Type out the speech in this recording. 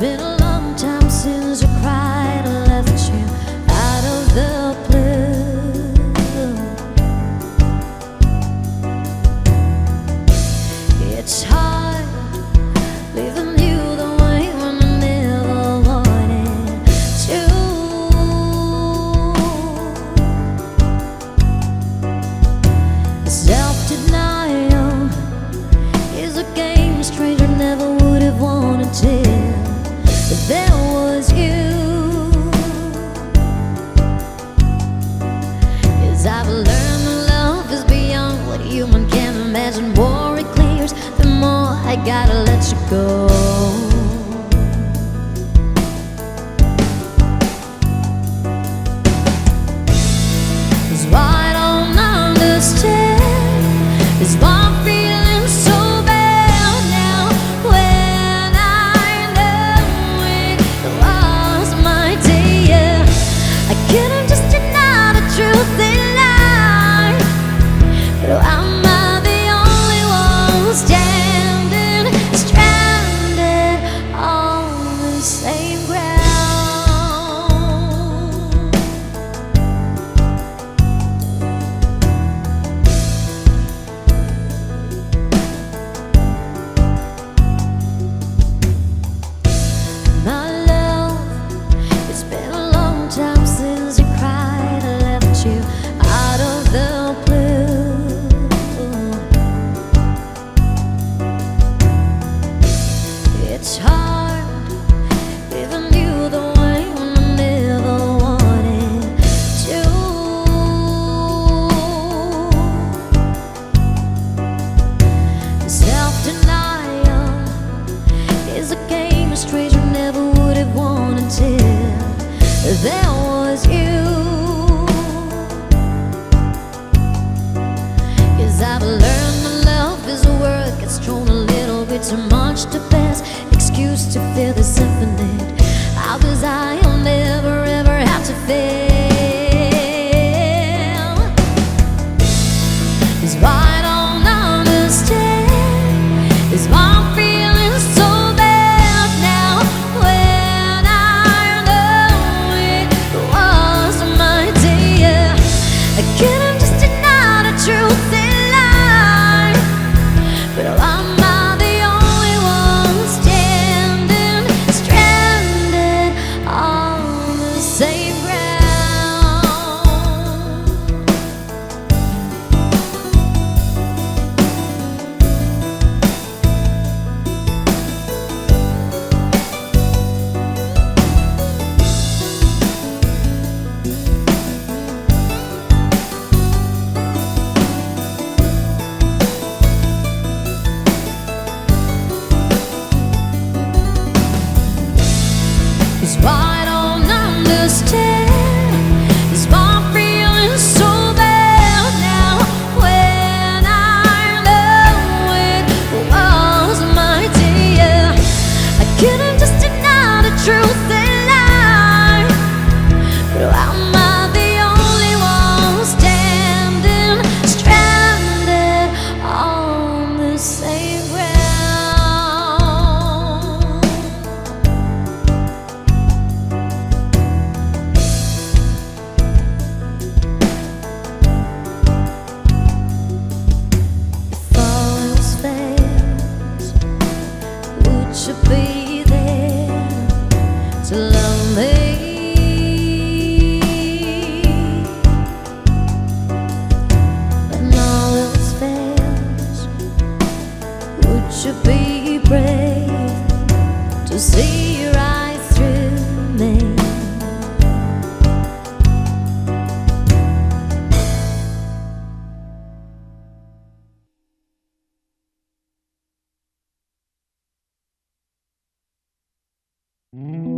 been a long time since I cried and left you out of the blue. It's hard leaving you the way when I never wanted to. Self-denial is a game a stranger never would have wanted to. But there was you. 'Cause I've learned that love is beyond what human can imagine. More it clears, the more I gotta let you go. 'Cause what I don't understand is why I'm feeling so bad now, when I know it was my day. Yeah, I couldn't just deny the truth in life, but I'm not the only one standing stranded on the same ground. My love, it's been a long time since you cried and left you out of the blue. It's hard giving you the way when I never wanted to. Self-denial is a game a stranger never would have wanted to. There was you. 'Cause I've learned that love is a word gets thrown a little bit too much to pass. Excuse to feel this infinite. How was I'll never ever have to fail. 'Cause what I don't understand is why I'm feeling so bad now, when I know it was my day. Yeah, I couldn't just deny the truth in life, but I'm not the only one standing stranded on the same ground. Is what I don't understand is why I'm feeling so bad now, when I know it was my day. Yeah, I couldn't just deny the truth in life, but I'm not the only one standing stranded on the same ground. If all else fails, would you be there to love me? When all else fails, would you be brave to see right through me? Mm-hmm.